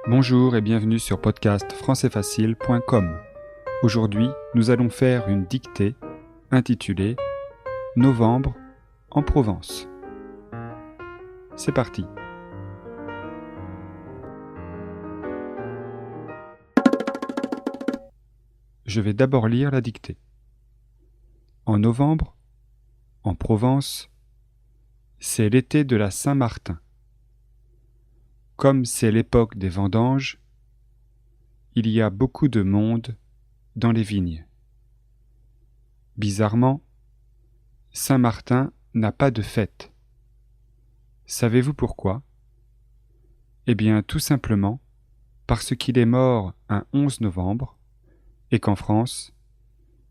Bonjour et bienvenue sur podcastfrançaisfacile.com. Aujourd'hui, nous allons faire une dictée intitulée « Novembre en Provence ». C'est parti. Je vais d'abord lire la dictée. En novembre, en Provence, c'est l'été de la Saint-Martin. Comme c'est l'époque des vendanges, il y a beaucoup de monde dans les vignes. Bizarrement, Saint-Martin n'a pas de fête. Savez-vous pourquoi? Eh bien, tout simplement parce qu'il est mort un 11 novembre et qu'en France,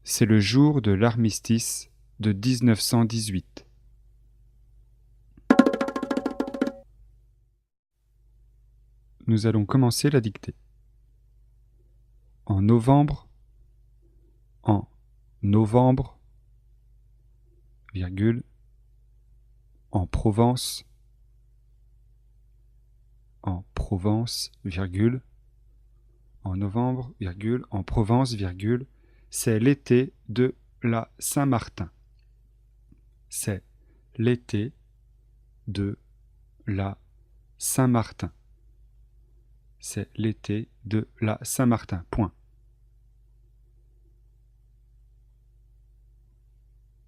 c'est le jour de l'armistice de 1918. Nous allons commencer la dictée. En novembre, virgule, en Provence, virgule, en novembre, virgule, en Provence, virgule, c'est l'été de la Saint-Martin. C'est l'été de la Saint-Martin. C'est l'été de la Saint-Martin. Point.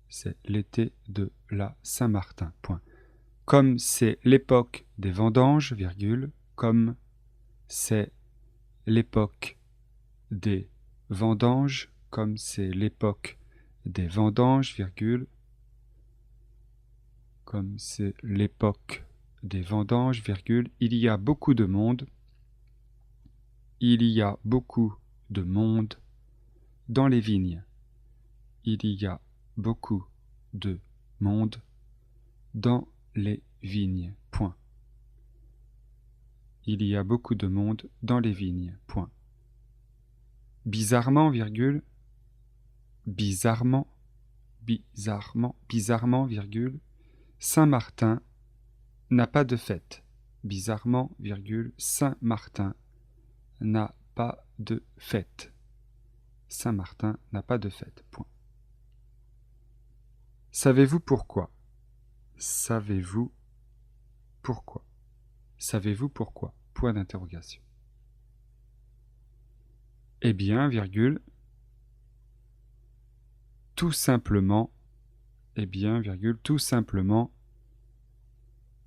C'est l'été de la Saint-Martin. Point. Comme c'est l'époque des vendanges, virgule, comme c'est l'époque des vendanges, comme c'est l'époque des vendanges, virgule, comme c'est l'époque des vendanges, virgule, il y a beaucoup de monde. Il y a beaucoup de monde dans les vignes. Il y a beaucoup de monde dans les vignes. Point. Il y a beaucoup de monde dans les vignes. Point. Bizarrement, virgule, bizarrement, virgule, Saint-Martin n'a pas de fête. Bizarrement, virgule, Saint-Martin n'a pas de fête. Saint-Martin n'a pas de fête. Point. Savez-vous pourquoi? Savez-vous pourquoi? Savez-vous pourquoi? Point d'interrogation. Eh bien, virgule, tout simplement, eh bien, virgule, tout simplement,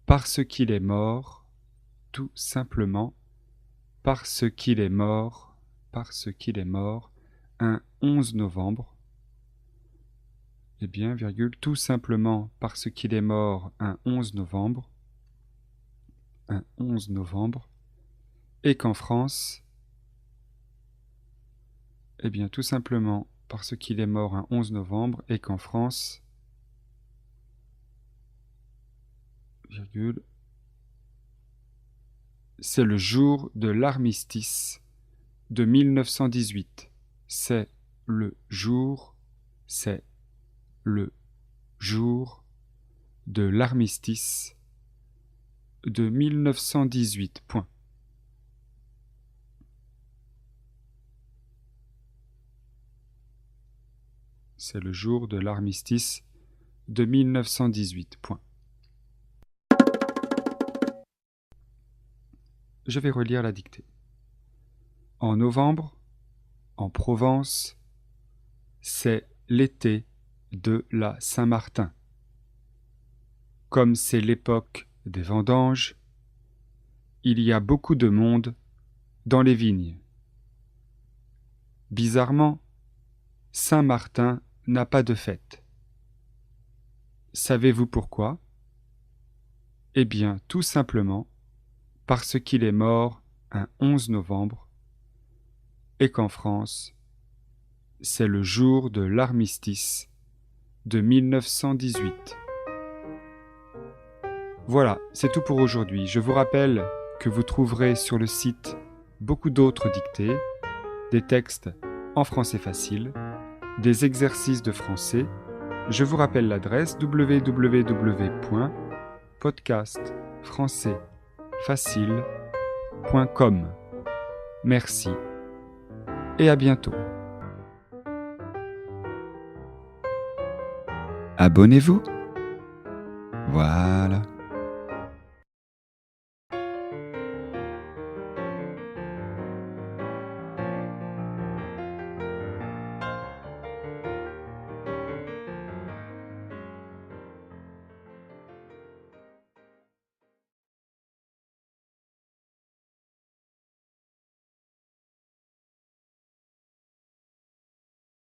parce qu'il est mort, tout simplement, parce qu'il est mort, un 11 novembre, eh bien, virgule, tout simplement parce qu'il est mort un 11 novembre, et qu'en France, eh bien, tout simplement parce qu'il est mort un 11 novembre, et qu'en France, virgule, c'est le jour de l'armistice de 1918. C'est le jour de l'armistice de 1918. Point. C'est le jour de l'armistice de 1918. Point. Je vais relire la dictée. En novembre, en Provence, c'est l'été de la Saint-Martin. Comme c'est l'époque des vendanges, il y a beaucoup de monde dans les vignes. Bizarrement, Saint-Martin n'a pas de fête. Savez-vous pourquoi? Eh bien, tout simplement parce qu'il est mort un 11 novembre et qu'en France, c'est le jour de l'armistice de 1918. Voilà, c'est tout pour aujourd'hui. Je vous rappelle que vous trouverez sur le site beaucoup d'autres dictées, des textes en français facile, des exercices de français. Je vous rappelle l'adresse www.podcastfrançaisfacile.com. Merci et à bientôt. Abonnez-vous. Voilà.